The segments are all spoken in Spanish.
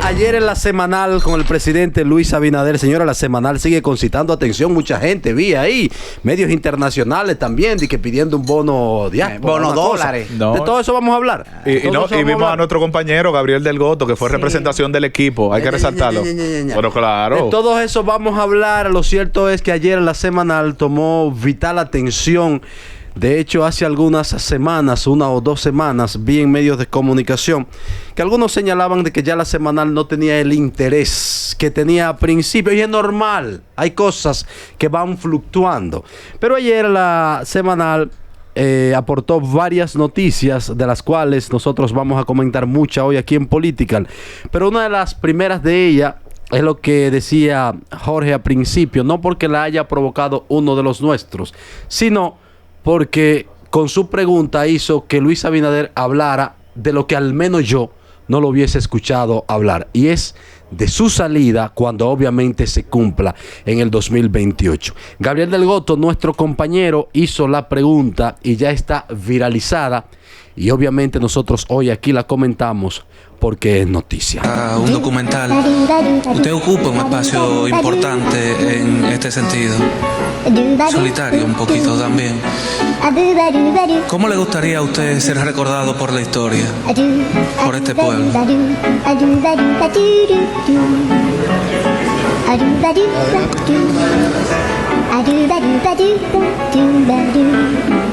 Ayer en la semanal con el presidente Luis Abinader, señora, la semanal sigue concitando atención, mucha gente, vi ahí, medios internacionales también, de que pidiendo un bono bono dólares. No. De todo eso vamos a hablar. Y vimos a nuestro compañero Gabriel del Goto, que fue representación del equipo, hay que resaltarlo. Pero claro. De todo eso vamos a hablar. Lo cierto es que ayer en la semanal tomó vital atención. De hecho, hace algunas semanas, 1 o 2 semanas, vi en medios de comunicación que algunos señalaban de que ya la semanal no tenía el interés que tenía a principio. Y es normal, hay cosas que van fluctuando. Pero ayer la semanal aportó varias noticias, de las cuales nosotros vamos a comentar muchas hoy aquí en Political. Pero una de las primeras de ellas es lo que decía Jorge al principio, no porque la haya provocado uno de los nuestros, sino porque con su pregunta hizo que Luis Abinader hablara de lo que al menos yo no lo hubiese escuchado hablar, y es de su salida cuando obviamente se cumpla en el 2028. Gabriel del Goto, nuestro compañero, hizo la pregunta y ya está viralizada, y obviamente nosotros hoy aquí la comentamos porque es noticia. Un documental. Usted ocupa un espacio importante en este sentido. Solitario un poquito también. ¿Cómo le gustaría a usted ser recordado por la historia? Por este pueblo.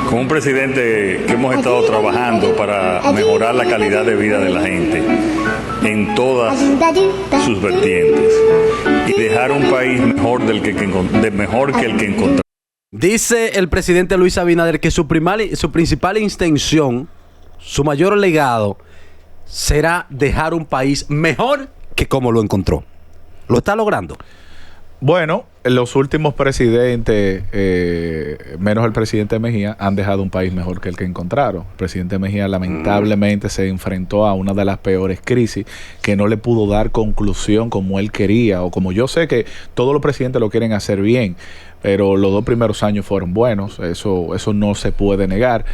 Con un presidente que hemos estado trabajando para mejorar la calidad de vida de la gente en todas sus vertientes y dejar un país mejor que el que encontramos. Dice el presidente Luis Abinader que su principal intención, su mayor legado, será dejar un país mejor que como lo encontró. ¿Lo está logrando? Bueno, los últimos presidentes, menos el presidente Mejía, han dejado un país mejor que el que encontraron. El presidente Mejía lamentablemente se enfrentó a una de las peores crisis, que no le pudo dar conclusión como él quería, o como yo sé que todos los presidentes lo quieren hacer bien, pero los 2 primeros años fueron buenos, eso no se puede negar.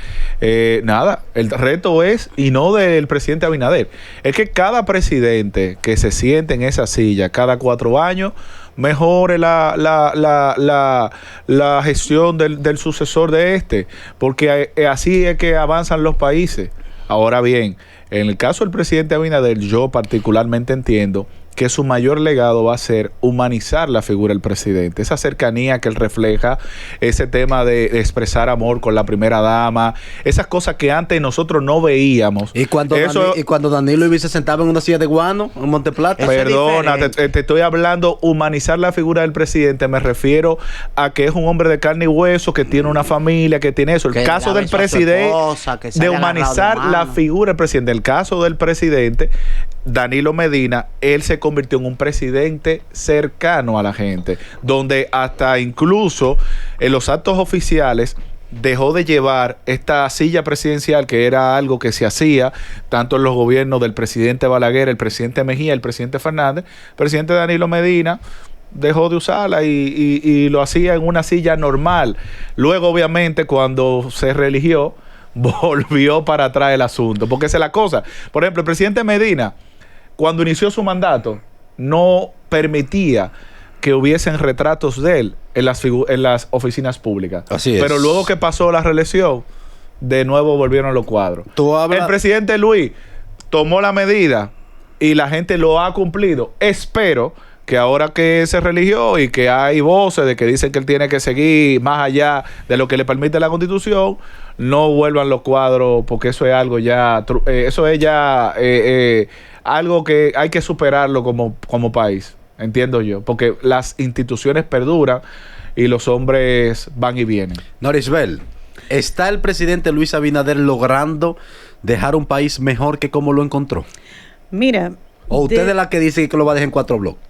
Nada, el reto es, y no del presidente Abinader, es que cada presidente que se siente en esa silla cada 4 años, mejore la gestión del sucesor de este, porque así es que avanzan los países. Ahora bien, en el caso del presidente Abinader, yo particularmente entiendo que su mayor legado va a ser humanizar la figura del presidente, esa cercanía que él refleja, ese tema de expresar amor con la primera dama, esas cosas que antes nosotros no veíamos. Y cuando Danilo Ibi se sentaba en una silla de guano en Monteplata. Perdona, te estoy hablando, humanizar la figura del presidente, me refiero a que es un hombre de carne y hueso, que tiene una familia, que tiene eso. El caso del presidente, de humanizar la figura del presidente, el caso del presidente Danilo Medina, él se convirtió en un presidente cercano a la gente, donde hasta incluso en los actos oficiales dejó de llevar esta silla presidencial, que era algo que se hacía tanto en los gobiernos del presidente Balaguer, el presidente Mejía, el presidente Fernández. El presidente Danilo Medina dejó de usarla y lo hacía en una silla normal. Luego, obviamente, cuando se reeligió, volvió para atrás el asunto, porque esa es la cosa. Por ejemplo, el presidente Medina, cuando inició su mandato, no permitía que hubiesen retratos de él en las oficinas públicas. Así es. Pero luego que pasó la reelección, de nuevo volvieron los cuadros. El presidente Luis tomó la medida y la gente lo ha cumplido. Espero que ahora que se religió y que hay voces de que dicen que él tiene que seguir más allá de lo que le permite la Constitución, no vuelvan los cuadros, porque eso es algo ya, algo que hay que superarlo como país, entiendo yo, porque las instituciones perduran y los hombres van y vienen. Norisbel, ¿está el presidente Luis Abinader logrando dejar un país mejor que como lo encontró? Mira, ¿o usted es la que dice que lo va a dejar en 4 bloques?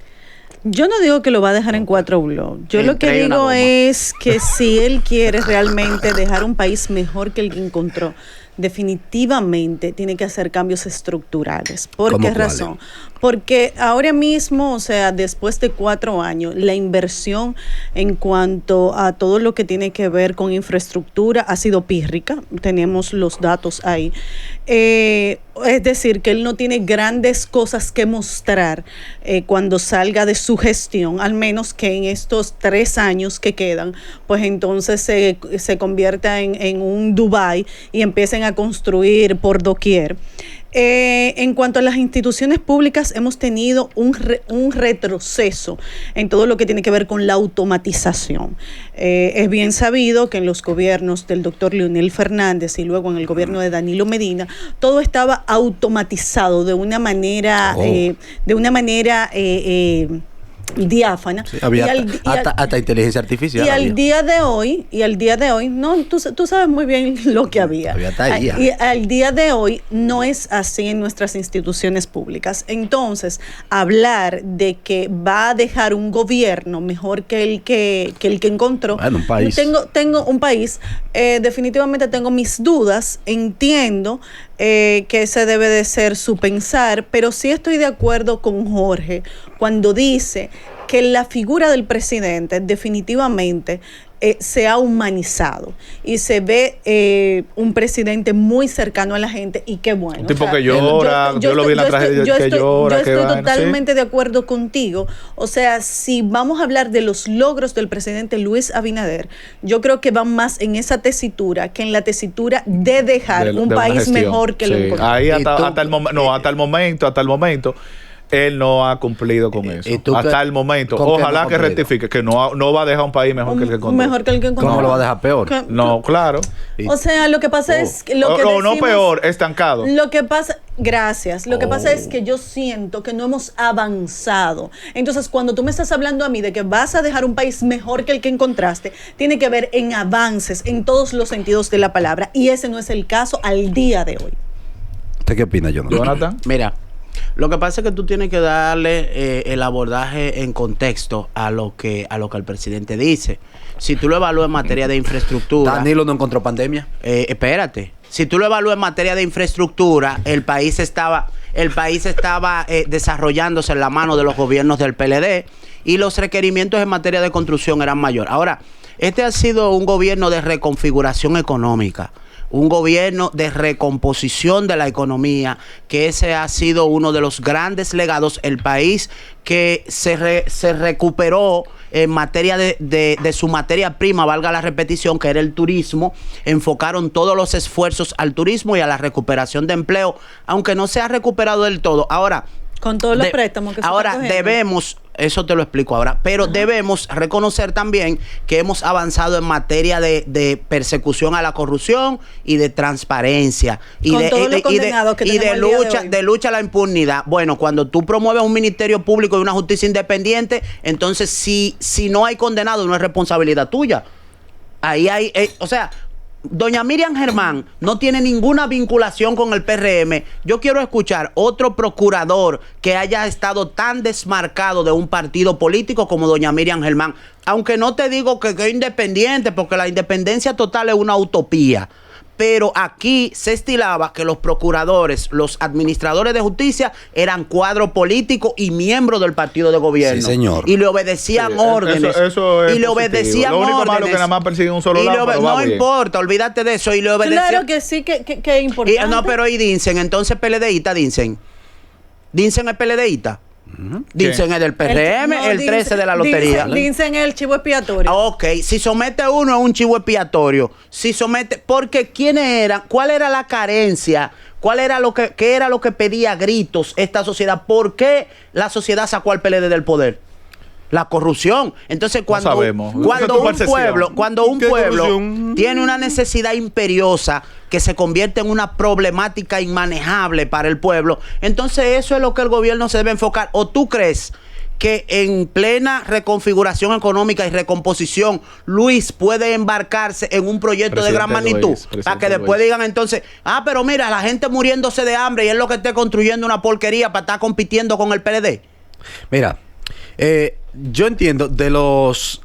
Yo no digo que lo va a dejar en 4 bloques. Yo lo que digo es que si él quiere realmente dejar un país mejor que el que encontró, definitivamente tiene que hacer cambios estructurales. ¿Por qué razón? Porque ahora mismo, o sea, después de 4 años, la inversión en cuanto a todo lo que tiene que ver con infraestructura ha sido pírrica. Tenemos los datos ahí. Es decir, que él no tiene grandes cosas que mostrar cuando salga de su gestión, al menos que en estos 3 años que quedan, pues entonces se convierta en un Dubái y empiecen a construir por doquier. En cuanto a las instituciones públicas, hemos tenido un retroceso en todo lo que tiene que ver con la automatización. Es bien sabido que en los gobiernos del doctor Leonel Fernández y luego en el gobierno de Danilo Medina, todo estaba automatizado de una manera, diáfana. Sí, había hasta inteligencia artificial. Y al día de hoy, no, tú sabes muy bien lo que había. Y al día de hoy no es así en nuestras instituciones públicas. Entonces, hablar de que va a dejar un gobierno mejor que el que encontró. Bueno, un país. Tengo un país, definitivamente tengo mis dudas, entiendo que ese debe de ser su pensar, pero sí estoy de acuerdo con Jorge cuando dice que la figura del presidente definitivamente se ha humanizado y se ve un presidente muy cercano a la gente y qué bueno. Un tipo que llora, yo lo vi en la tragedia que llora. Yo estoy totalmente de acuerdo contigo. O sea, si vamos a hablar de los logros del presidente Luis Abinader, yo creo que van más en esa tesitura que en la tesitura de dejar un país mejor que lo encontró. Ahí hasta el momento él no ha cumplido con eso. Hasta el momento. Ojalá que rectifique, que no va a dejar un país mejor que el que encontró. Mejor que el que encontró. ¿Cómo lo va a dejar peor? No, claro. O sea, lo que pasa es que no peor, estancado. Gracias. Lo que pasa es que yo siento que no hemos avanzado. Entonces, cuando tú me estás hablando a mí de que vas a dejar un país mejor que el que encontraste, tiene que ver en avances en todos los sentidos de la palabra. Y ese no es el caso al día de hoy. ¿Usted qué opina, Jonathan? Mira, lo que pasa es que tú tienes que darle el abordaje en contexto a lo que el presidente dice. Si tú lo evalúas en materia de infraestructura... ¿Danilo no encontró pandemia? Espérate. Si tú lo evalúas en materia de infraestructura, el país estaba desarrollándose en la mano de los gobiernos del PLD y los requerimientos en materia de construcción eran mayores. Ahora, este ha sido un gobierno de reconfiguración económica, un gobierno de recomposición de la economía, que ese ha sido uno de los grandes legados. El país que se recuperó en materia de su materia prima, valga la repetición, que era el turismo. Enfocaron todos los esfuerzos al turismo y a la recuperación de empleo, aunque no se ha recuperado del todo. Ahora, con todos los préstamos que se ahora están cogiendo. Debemos, eso te lo explico ahora, pero debemos reconocer también que hemos avanzado en materia de persecución a la corrupción y de transparencia y de lucha a la impunidad. Bueno, cuando tú promueves un ministerio público y una justicia independiente, entonces si no hay condenado, no es responsabilidad tuya. Ahí hay, o sea, doña Miriam Germán no tiene ninguna vinculación con el PRM. Yo quiero escuchar otro procurador que haya estado tan desmarcado de un partido político como doña Miriam Germán. Aunque no te digo que es independiente, porque la independencia total es una utopía. Pero aquí se estilaba que los procuradores, los administradores de justicia eran cuadro político y miembros del partido de gobierno. Sí, señor. Y le obedecían órdenes. Eso es y le positivo. obedecían órdenes. Lo único órdenes. malo que nada más persiguen un solo lado, pero no importa, olvídate de eso. Y le obedecían. Claro que sí, que es importante. No, pero ¿y Dinsen? Entonces PLDista, Dinsen. ¿Dinsen es PLDista? Dinsen es del PRM, el 13 de la lotería. Dinsen es el chivo expiatorio. Ok, si somete uno es un chivo expiatorio. Si somete, porque ¿quiénes eran? ¿Cuál era la carencia? ¿Qué era lo que pedía a gritos esta sociedad? ¿Por qué la sociedad sacó al PLD del poder? La corrupción. Entonces, cuando un pueblo tiene una necesidad imperiosa que se convierte en una problemática inmanejable para el pueblo, entonces eso es lo que el gobierno se debe enfocar. ¿O tú crees que en plena reconfiguración económica y recomposición Luis puede embarcarse en un proyecto de gran magnitud? Para que después digan entonces, pero mira, la gente muriéndose de hambre y es lo que esté construyendo una porquería para estar compitiendo con el PLD. Mira, yo entiendo de los...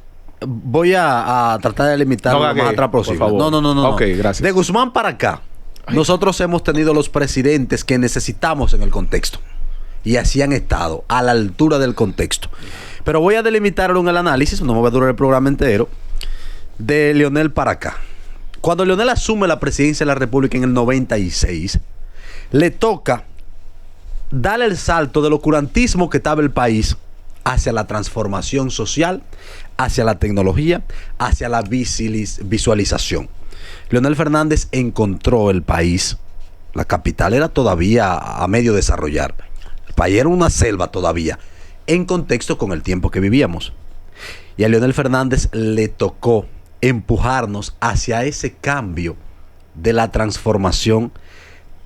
Voy a tratar de limitar lo más atrás posible. No. Ok, gracias. De Guzmán para acá, nosotros hemos tenido los presidentes que necesitamos en el contexto. Y así han estado, a la altura del contexto. Pero voy a delimitarlo en el análisis, no me va a durar el programa entero, de Leonel para acá. Cuando Leonel asume la presidencia de la República en el 96, le toca darle el salto del oscurantismo que estaba el país hacia la transformación social, hacia la tecnología, hacia la visualización. Leonel Fernández encontró el país. La capital era todavía a medio desarrollar. El país era una selva todavía, en contexto con el tiempo que vivíamos. Y a Leonel Fernández le tocó empujarnos hacia ese cambio de la transformación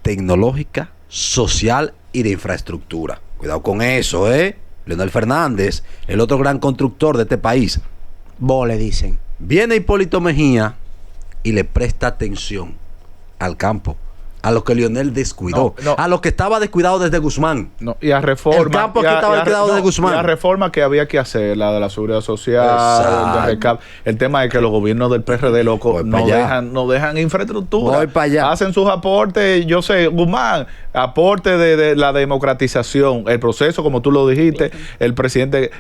tecnológica, social y de infraestructura. Cuidado con eso, Leonel Fernández, el otro gran constructor de este país. Vos le dicen. Viene Hipólito Mejía y le presta atención al campo, a lo que Leonel descuidó, a lo que estaba descuidado desde Guzmán. Y a reforma. El campo que estaba descuidado desde Guzmán. Y a reforma que había que hacer, la de la seguridad social, el tema de que los gobiernos del PRD loco no dejan infraestructura. Voy para allá. Hacen sus aportes, yo sé, Guzmán, aporte de la democratización, el proceso, como tú lo dijiste, el presidente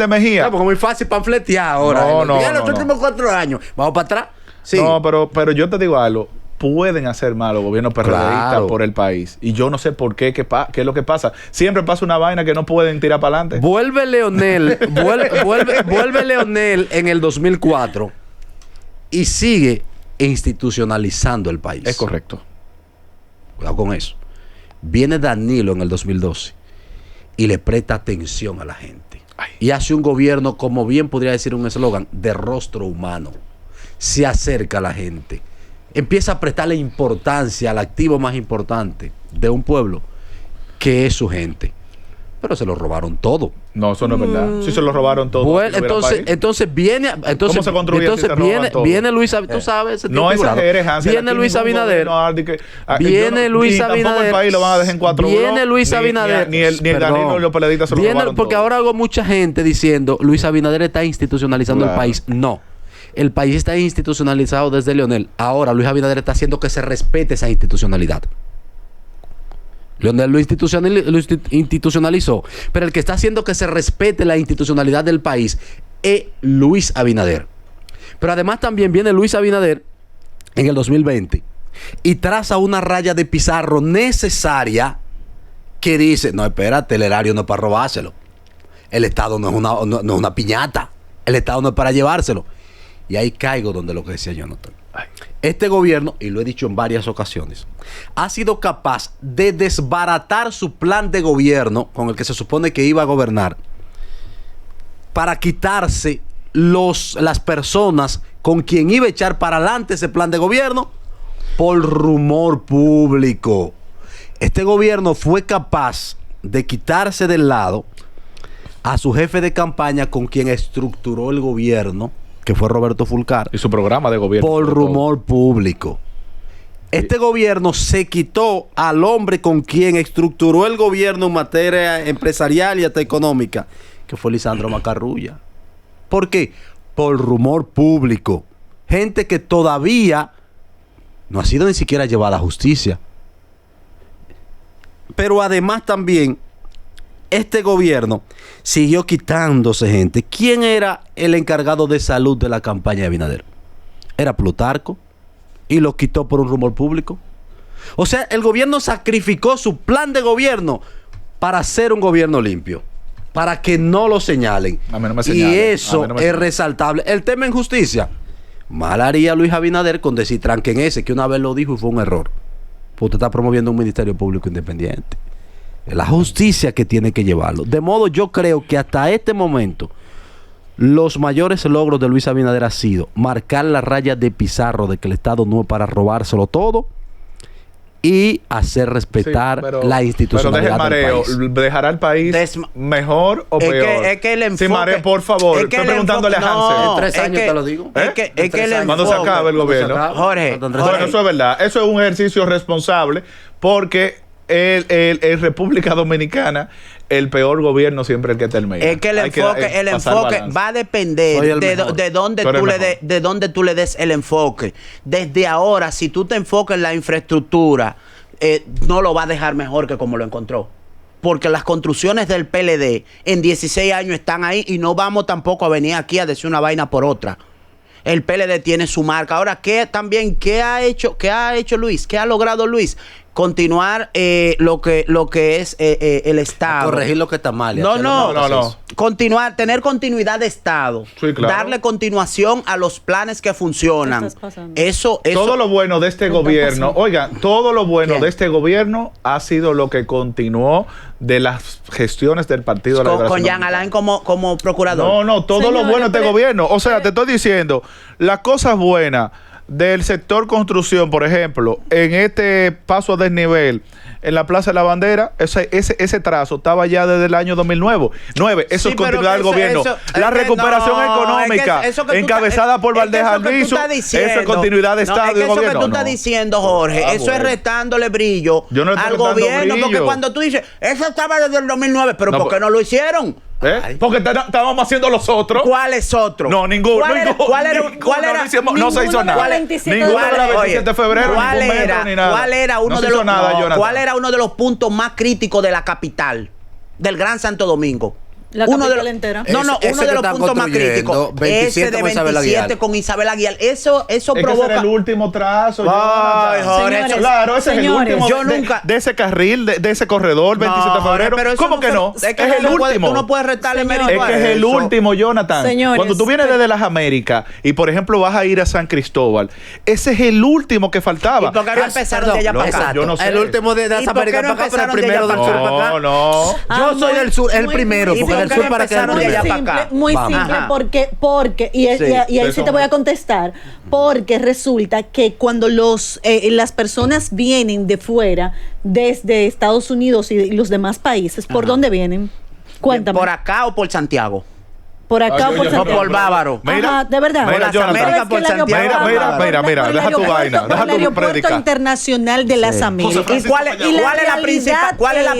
Mejía. No, porque es muy fácil panfletear ahora. Los últimos 4 años. Vamos para atrás. Sí. No, pero yo te digo algo. Pueden hacer mal los gobiernos PRDistas por el país. Y yo no sé por qué, qué es lo que pasa. Siempre pasa una vaina que no pueden tirar para adelante. Vuelve Leonel en el 2004 y sigue institucionalizando el país. Es correcto. Cuidado con eso. Viene Danilo en el 2012 y le presta atención a la gente. Y hace un gobierno, como bien podría decir un eslogan, de rostro humano. Se acerca a la gente. Empieza a prestarle importancia al activo más importante de un pueblo, que es su gente. Pero se lo robaron todo. No, eso no es verdad. Sí se lo robaron todo. Bueno, entonces viene... ¿Cómo se construye si se roban todo? Viene Luis Abinader. Tú sabes. No exageres, Hansel. Viene Luis Abinader. Viene Luis Abinader. Tampoco el país lo van a dejar en 4 Viene Luis Abinader. Ni el Danilo y los PLDistas se lo robaron porque todo. ahora hago mucha gente diciendo Luis Abinader está institucionalizando el país. No. El país está institucionalizado desde Leonel. Ahora Luis Abinader está haciendo que se respete esa institucionalidad. Leonel lo institucionalizó, pero el que está haciendo que se respete la institucionalidad del país es Luis Abinader. Pero además también viene Luis Abinader en el 2020 y traza una raya de pizarro necesaria que dice, no, espérate, el erario no es para robárselo. El Estado no es una piñata. El Estado no es para llevárselo. Y ahí caigo donde lo que decía Jonathan. Este gobierno, y lo he dicho en varias ocasiones, ha sido capaz de desbaratar su plan de gobierno con el que se supone que iba a gobernar para quitarse las personas con quien iba a echar para adelante ese plan de gobierno por rumor público. Este gobierno fue capaz de quitarse del lado a su jefe de campaña con quien estructuró el gobierno, que fue Roberto Fulcar. Y su programa de gobierno. Por rumor público. Este gobierno se quitó al hombre con quien estructuró el gobierno en materia empresarial y hasta económica, que fue Lisandro Macarrulla. ¿Por qué? Por rumor público. Gente que todavía no ha sido ni siquiera llevada a justicia. Pero además también este gobierno siguió quitándose gente. ¿Quién era el encargado de salud de la campaña de Abinader? Era Plutarco y lo quitó por un rumor público. O sea, el gobierno sacrificó su plan de gobierno para hacer un gobierno limpio, para que no lo señalen. A mí no me señalen. Y eso es resaltable. El tema en justicia, mal haría Luis Abinader con decir tranquen ese, que una vez lo dijo y fue un error. Pues usted está promoviendo un ministerio público independiente. La justicia que tiene que llevarlo. De modo, yo creo que hasta este momento los mayores logros de Luis Abinader ha sido marcar la raya de pizarro de que el Estado no es para robárselo todo y hacer respetar la institucionalidad del país. ¿Dejará el país mejor o peor? Es que el enfoque... Sí, Maré, por favor, estoy preguntándole a Hansel. En 3 años te lo digo. Es que el enfoque... Cuando se acabe el gobierno. Jorge, bueno, eso es verdad. Eso es un ejercicio responsable porque en República Dominicana el peor gobierno siempre es el que termina. Es que el enfoque va a depender de dónde tú le des el enfoque. Desde ahora, si tú te enfocas en la infraestructura, no lo va a dejar mejor que como lo encontró. Porque las construcciones del PLD en 16 años están ahí y no vamos tampoco a venir aquí a decir una vaina por otra. El PLD tiene su marca. Ahora, ¿qué ha hecho Luis? ¿Qué ha logrado Luis? continuar lo que es el Estado. A corregir lo que está mal. No. Tener continuidad de Estado. Sí, claro. Darle continuación a los planes que funcionan. Eso. Todo lo bueno de este gobierno, oigan, todo lo bueno Bien. de este gobierno ha sido lo que continuó de las gestiones del Partido de la Liberación Con Jean Alain como procurador. No, todo Señores, lo bueno de este pero- gobierno. O sea, te estoy diciendo, las cosas buenas del sector construcción, por ejemplo, en este paso a desnivel, en la Plaza de la Bandera, ese trazo estaba ya desde el año 2009. Eso Sí, es continuidad del gobierno. La recuperación económica, encabezada por Valdés Albizu, eso es continuidad de Estado y Eso que gobierno. tú estás diciendo, Jorge, eso es restándole brillo Yo no le estoy al restando gobierno. Porque brillo. cuando tú dices, eso estaba desde el 2009, pero No, ¿por qué no lo hicieron? Porque estábamos haciendo los otros. ¿Cuál es otro? No, ninguno. ¿Cuál era? No se hizo nada. Ninguno de la 27 de febrero, ¿Cuál ningún era? metro ni nada. ¿Cuál era uno No se de hizo los nada, Jonathan. ¿Cuál era uno de los puntos más críticos de la capital? Del Gran Santo Domingo. La capital entera. No, Ese uno que de los están puntos más construyendo, críticos. 27 Ese de con Isabel 27 Aguilar. con Isabel Aguilar. Eso Es que ese provoca. era el último trazo. Ay, Jonathan. Jorge, Señores, Claro, ese señores, es el último yo de, nunca- de ese carril, de ese corredor, 27 de febrero. pero eso ¿Cómo no que fue- no? Es Es que el no puede- último. tú no puedes restarle Señores. mérito Es a que es el eso. último, Jonathan. Señores. Cuando tú vienes desde las Américas y, por ejemplo, vas a ir a San Cristóbal, ese es el último que faltaba. ¿Y por qué no empezaron de allá para acá? Yo no sé. El último de las ¿Y por qué Américas no para acá, pero el empezaron de primero allá del sur para para acá. No. Yo soy del sur, el muy- primero, muy porque del simple. sur para acá es el Empezaron de allá primero. para acá. Muy Vamos. simple, Ajá. porque y ahí ustedes sí te son- voy a contestar, porque resulta que cuando las personas vienen de fuera, desde Estados Unidos y los demás países, ¿por dónde vienen? Cuéntame. ¿Por acá o por Santiago? ¿Por acá o por yo- Santiago? por Bávaro. Ajá, de verdad. Mira, Las Jonathan. Américas Es que por el Santiago. aeropuerto- Mira, por el deja tu aeropuerto- vaina, por deja el tu aeropuerto prédica. internacional de las Américas. ¿Y cuál es la realidad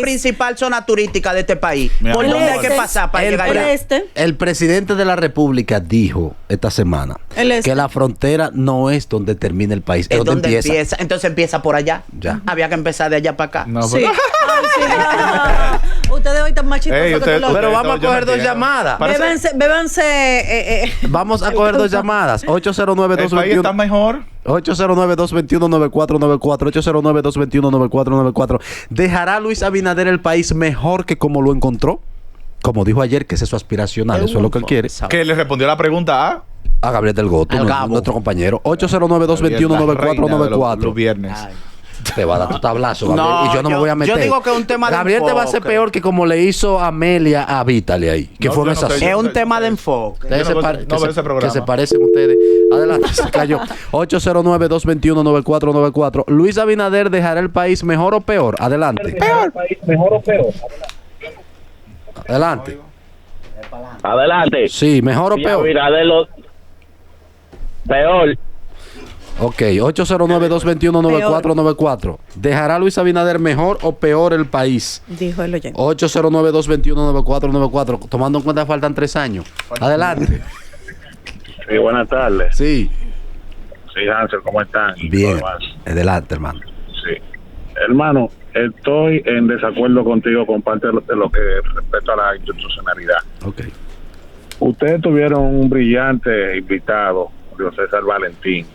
principal zona turística de este país? Mi ¿Por amor. dónde hay que pasar para llegar el allá? este. El presidente de la República dijo esta semana El este. que la frontera no es donde termina el país, es Es donde donde empieza. Entonces empieza por allá. Ya. Había que empezar de allá para acá. No, Sí. pero- Ay, sí. Ustedes hoy están más chistosos Ey, que ustedes- los Pero otros. vamos a yo no coger dos entiendo. llamadas. Parece- Bébanse. Vamos a coger dos llamadas. El país está 809-221. mejor. 809-221-9494. 809-221-9494. ¿Dejará Luis Abinader el país mejor que como lo encontró? Como dijo ayer, que ese es su aspiracional. Eso es lo que él quiere. Que le respondió la pregunta A. A Gabriel del Goto, Al Gabo. nuestro compañero. Los 809-221-9494. viernes. Ay. Te va a dar tu tablazo, Gabriel. No, y yo no me yo- voy a meter. yo digo que es un tema de Gabriel te va a hacer enfoque. peor que como le hizo Amelia a Vítale ahí. Que No, fue yo esa no sé, Es yo- un tema de enfoque. Ustedes Yo se no pare- veo- que no se- veo ese programa. que se parecen ustedes. Adelante, se cayó. 809-221-9494. Luis Abinader dejará el país mejor o peor. Adelante. Adelante. Adelante. Sí, mejor o Y peor. Abinader peor. Ok, 809-221-9494. ¿Dejará Luis Abinader mejor o peor el país? Dijo el oyente. 809-221-9494. Tomando en cuenta que faltan 3 años. Adelante. Sí, buenas tardes. Sí. Sí, Hansel, ¿cómo están? Bien. ¿Cómo vas? Adelante, hermano. Sí. Hermano, estoy en desacuerdo contigo con parte de lo que respecta a la institucionalidad. Ok. Ustedes tuvieron un brillante invitado, Julio César Valentín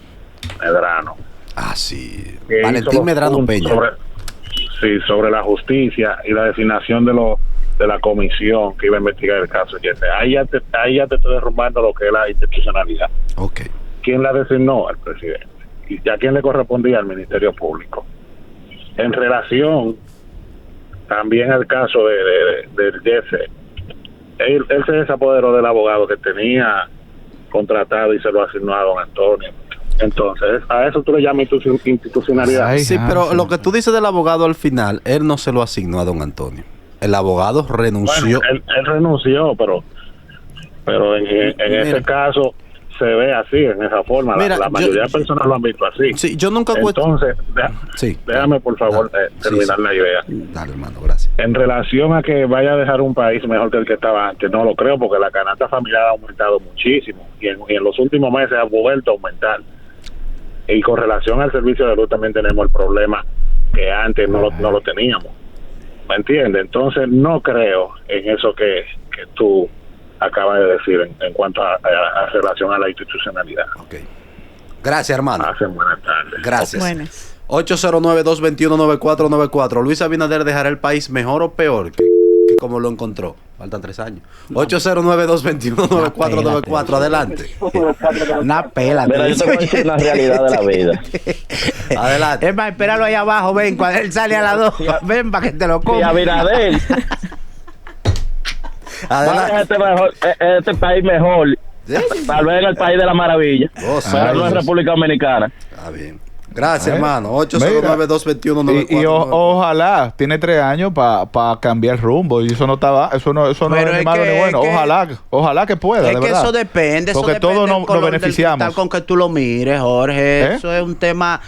Medrano. Ah, sí. que hizo Valentín los Medrano puntos Peña. sobre la justicia y la designación de la comisión que iba a investigar el caso. Ahí ya te estoy derrumbando lo que es la institucionalidad. Ok. ¿Quién la designó? Al presidente. ¿Y a quién le correspondía? Al Ministerio Público. En relación también al caso del Jefe, él se desapoderó del abogado que tenía contratado y se lo asignó a don Antonio. Entonces, a eso tú le llamas institucionalidad. Ay, Sí, pero lo que tú dices del abogado al final, él no se lo asignó a don Antonio. El abogado renunció. Bueno, él renunció, pero en Mira. ese caso se ve así, en esa forma. Mira, La mayoría de personas lo han visto así. Sí, yo nunca Entonces, Sí. déjame por favor terminar sí. la idea. Dale, hermano, gracias. En relación a que vaya a dejar un país mejor que el que estaba antes, no lo creo, porque la canasta familiar ha aumentado muchísimo y en los últimos meses ha vuelto a aumentar. Y con relación al servicio de luz también tenemos el problema que antes no lo teníamos. ¿Me entiendes? Entonces no creo en eso que tú acabas de decir en cuanto a relación a la institucionalidad. Ok. Gracias, hermano. Hacen buenas tardes. Gracias. Buenas. 809-221-9494. Luis Abinader dejará el país mejor o peor que como lo encontró. Faltan 3 años. 809-221-9494. Adelante. Una pela. Mira, yo te voy a decir una realidad de la vida. Adelante. Es más, espéralo ahí abajo, ven, cuando él sale a las 2, ven para que te lo Si coma. Abinader va a dejar este país mejor, tal vez en el país de la maravilla, pero no en República Dominicana. Está bien. Gracias, hermano. 809-221-9494. Y ojalá, tiene 3 años para cambiar rumbo. Y eso no es ni malo ni bueno. Ojalá que pueda, Es de que verdad. eso depende. Porque todos nos beneficiamos. Con que tú lo mires, Jorge. Eso es un tema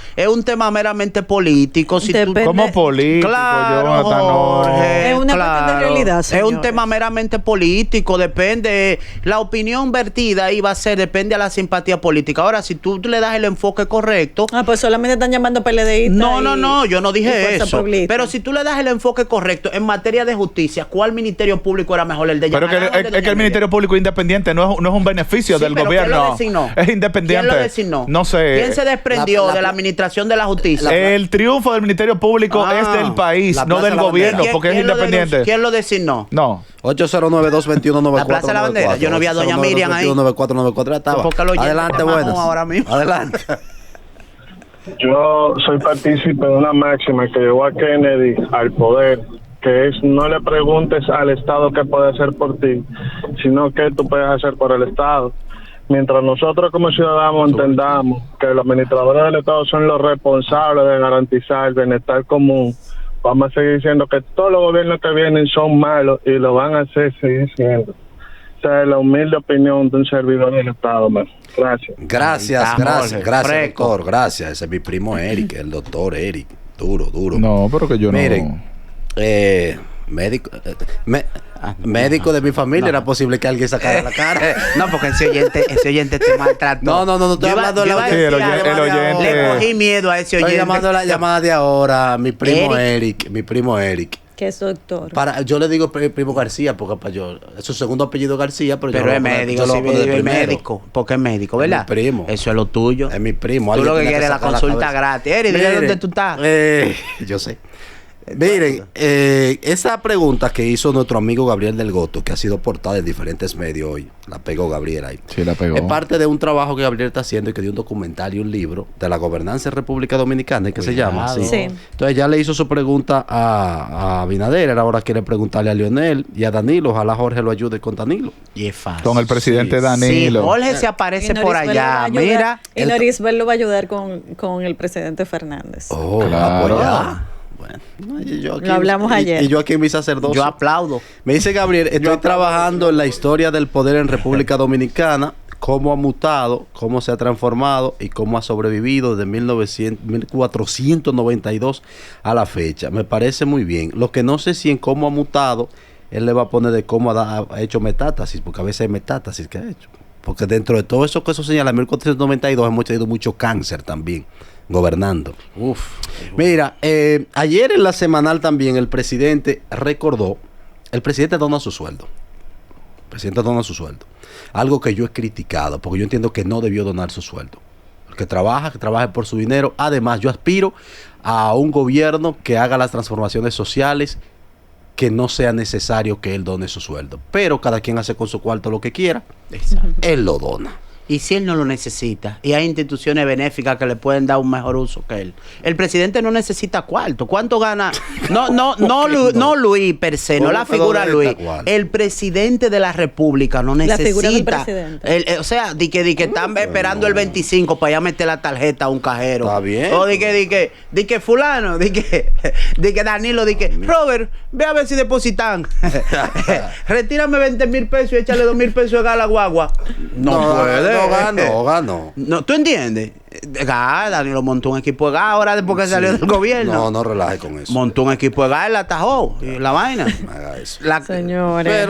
meramente político. Si tú, como político, claro, Jonathan, Jorge, es una cuestión de realidad, es señores. un tema meramente político. Depende. La opinión vertida ahí va a ser, depende a la simpatía política. Ahora, si tú le das el enfoque correcto. Pues solamente están llamando PLDistas. No, yo no dije eso. Pueblista. Pero si tú le das el enfoque correcto en materia de justicia, ¿cuál ministerio público era mejor? ¿El de Pero Yamarán o el de es que el Doña Ministerio Público es independiente, no es un beneficio Sí, del pero gobierno. ¿quién lo designó? Es independiente. ¿Quién lo designó? No sé. ¿Quién se desprendió de la administración de la justicia? El triunfo del Ministerio Público es del país, la no Plaza del de la gobierno, Bandera. porque es independiente. ¿Quién lo designó? No. 809-221-9494. La Plaza de la Bandera. Yo no vi a Doña Miriam ahí. 809-221-9494. Estaba. ¿Por qué lo Adelante, llamamos buenas. ahora mismo? Adelante. Yo soy partícipe de una máxima que llevó a Kennedy al poder, que es no le preguntes al Estado qué puede hacer por ti, sino qué tú puedes hacer por el Estado. Mientras nosotros como ciudadanos entendamos que los administradores del Estado son los responsables de garantizar el bienestar común, vamos a seguir diciendo que todos los gobiernos que vienen son malos y lo van a seguir siendo. O sea, es la humilde opinión de un servidor del Estado, man. Gracias. Gracias, doctor. Gracias. Ese es mi primo Eric, el doctor Eric. Duro. No, pero que yo Miren, médico de mi familia, era posible que alguien sacara la cara. No, porque ese oyente te maltrató. No, estoy hablando de la oyente. Le cogí miedo a ese Estoy oyente. llamando a la llamada de ahora, mi primo Eric. Que es doctor. Yo le digo primo García, porque es su segundo apellido García, pero es médico, es médico, porque es médico, ¿verdad? Es mi primo. Eso es lo tuyo. Es mi primo. Tú lo que quieres es la consulta gratis. Eric, dile dónde tú estás. Yo sé. Miren, esa pregunta que hizo nuestro amigo Gabriel Del Goto, que ha sido portada en diferentes medios hoy, la pegó Gabriel ahí. Sí, la pegó. Es parte de un trabajo que Gabriel está haciendo y que dio un documental y un libro de la gobernanza en República Dominicana, que se llama así. Sí. Entonces ya le hizo su pregunta a Abinader, ahora quiere preguntarle a Leonel y a Danilo. Ojalá Jorge lo ayude con Danilo. Y es fácil. Con el presidente Danilo. Sí, Jorge se aparece por allá. Mira. Y Norisbel lo va a ayudar con el presidente Fernández. Claro. Bueno, lo hablamos ayer. Y yo aquí en mi sacerdocio. Yo aplaudo. Me dice Gabriel, estoy trabajando en la historia del poder en República Dominicana, cómo ha mutado, cómo se ha transformado y cómo ha sobrevivido desde 1492 a la fecha. Me parece muy bien. Lo que no sé si en cómo ha mutado, él le va a poner de cómo ha hecho metástasis, porque a veces hay metástasis que ha hecho. Porque dentro de todo eso que eso señala, en 1492 hemos tenido mucho cáncer también, gobernando. Mira, ayer en la semanal también el presidente recordó, el presidente dona su sueldo. Algo que yo he criticado, porque yo entiendo que no debió donar su sueldo. El que trabaje por su dinero. Además, yo aspiro a un gobierno que haga las transformaciones sociales, que no sea necesario que él done su sueldo. Pero cada quien hace con su cuarto lo que quiera. Exacto. Él lo dona. Y si él no lo necesita, y hay instituciones benéficas que le pueden dar un mejor uso que él. El presidente no necesita cuarto. ¿Cuánto gana? No Luis per se, no la figura Luis. El presidente de la República no necesita. La figura del presidente. O sea, di que están esperando el 25 para ya meter la tarjeta a un cajero. Está bien. O di que fulano, di que Danilo, di que Robert, ve a ver si depositan. Retírame 20,000 pesos y échale 2,000 pesos a la guagua. No puede. Gano. No, ¿tú entiendes? Danilo montó un equipo de gas ahora después que salió del gobierno. No relaje con eso. Montó un equipo de gas, él la atajó. Y la vaina. No haga eso. Señores,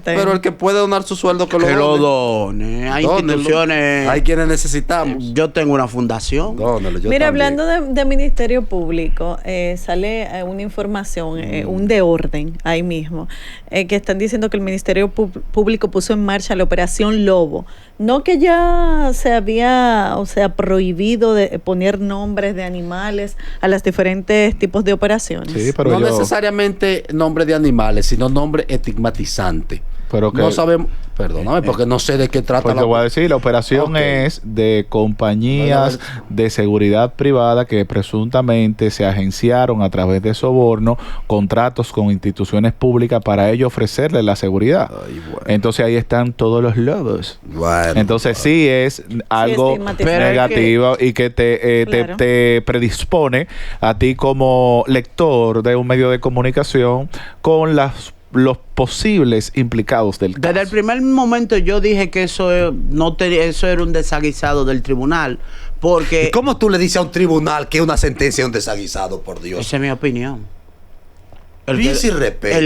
pero el que puede donar su sueldo que lo done. Hay instituciones. Hay quienes necesitamos. Yo tengo una fundación. Dónelo, yo Mira, también. hablando de Ministerio Público, sale una información, un de orden ahí mismo, que están diciendo que el Ministerio Público puso en marcha la Operación Lobo. No que ya se había, prohibido de poner nombres de animales a los diferentes tipos de operaciones. Sí, pero no necesariamente nombre de animales, sino nombre estigmatizante. Pero que, no sabemos, perdóname, porque no sé de qué trata la... voy a decir, la operación es de compañías de seguridad privada que presuntamente se agenciaron a través de soborno contratos con instituciones públicas para ello ofrecerle la seguridad. Ay, bueno. Entonces ahí están todos los lobos. Bueno, entonces sí es algo negativo y que te predispone a ti como lector de un medio de comunicación con los posibles implicados del caso. Desde el primer momento yo dije que eso era un desaguisado del tribunal, porque... ¿Y cómo tú le dices a un tribunal que una sentencia es un desaguisado, por Dios? Esa es mi opinión. Dice y respeto.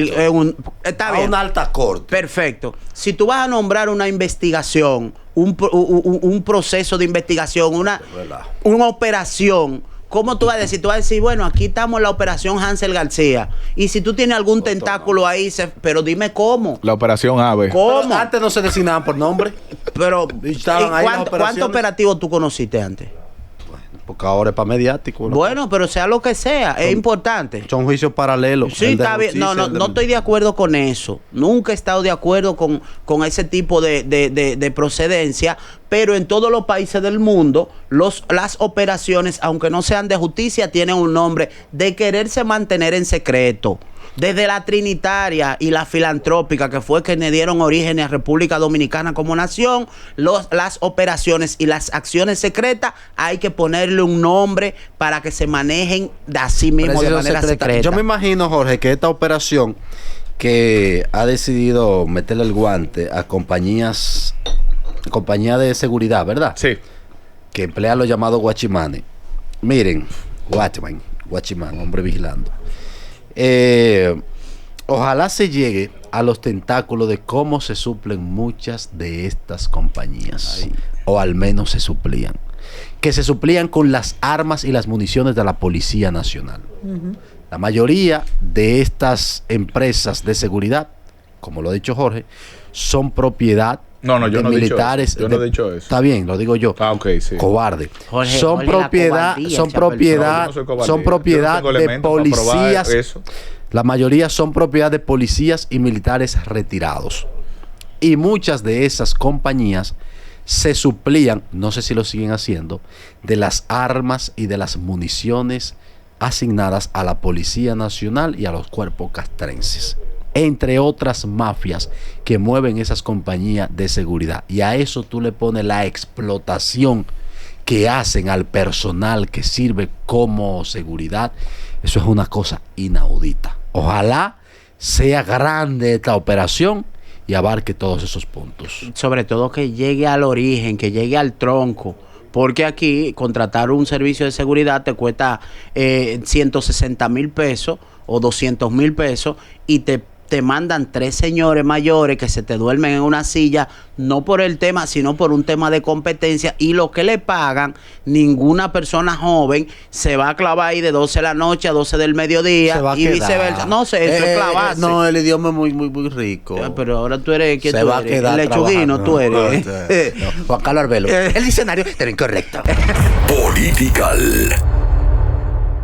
Está bien. A una alta corte. Perfecto. Si tú vas a nombrar una investigación, un proceso de investigación, una operación... ¿Cómo tú vas a decir? Tú vas a decir, bueno, aquí estamos en la operación Hansel García. Y si tú tienes algún tentáculo ahí, pero dime cómo. La operación AVE. ¿Cómo? Pero antes no se designaban por nombre. Pero, ¿cuántos operativos tú conociste antes? Bueno, porque ahora es para mediático. Bueno, pero sea lo que sea, es importante. Son juicios paralelos. Sí, está bien. No estoy de acuerdo con eso. Nunca he estado de acuerdo con ese tipo de procedencia. Pero en todos los países del mundo, las operaciones, aunque no sean de justicia, tienen un nombre de quererse mantener en secreto. Desde la trinitaria y la filantrópica, que fue que le dieron origen a República Dominicana como nación, las operaciones y las acciones secretas, hay que ponerle un nombre para que se manejen de así mismo, de manera secreta. Yo me imagino, Jorge, que esta operación que ha decidido meterle el guante a compañía de seguridad, ¿verdad? Sí. Que emplea los llamados guachimanes. Miren, guachimán, hombre vigilando. Ojalá se llegue a los tentáculos de cómo se suplen muchas de estas compañías. Ay. O al menos se suplían. Que se suplían con las armas y las municiones de la Policía Nacional. La mayoría de estas empresas de seguridad, como lo ha dicho Jorge, son propiedad yo no militares. Yo no he dicho eso. Está bien, lo digo yo. Ah, ok, sí. Cobarde. Jorge, son propiedad de policías. La mayoría son propiedad de policías y militares retirados. Y muchas de esas compañías se suplían, no sé si lo siguen haciendo, de las armas y de las municiones asignadas a la Policía Nacional y a los cuerpos castrenses, entre otras mafias que mueven esas compañías de seguridad. Y a eso tú le pones la explotación que hacen al personal que sirve como seguridad. Eso es una cosa inaudita. Ojalá sea grande esta operación y abarque todos esos puntos. Sobre todo que llegue al origen, que llegue al tronco. Porque aquí contratar un servicio de seguridad te cuesta 160,000 pesos o 200,000 pesos y te mandan 3 señores mayores que se te duermen en una silla, no por el tema, sino por un tema de competencia, y lo que le pagan, ninguna persona joven se va a clavar ahí de 12 de la noche a 12 del mediodía y viceversa. No sé, eso es clavarse. No, el idioma es muy rico. Pero ahora tú eres, ¿quién se tú va eres? A quedar el lechuguino, tú eres. Juan Carlos Arbelo. El diccionario era incorrecto. Political.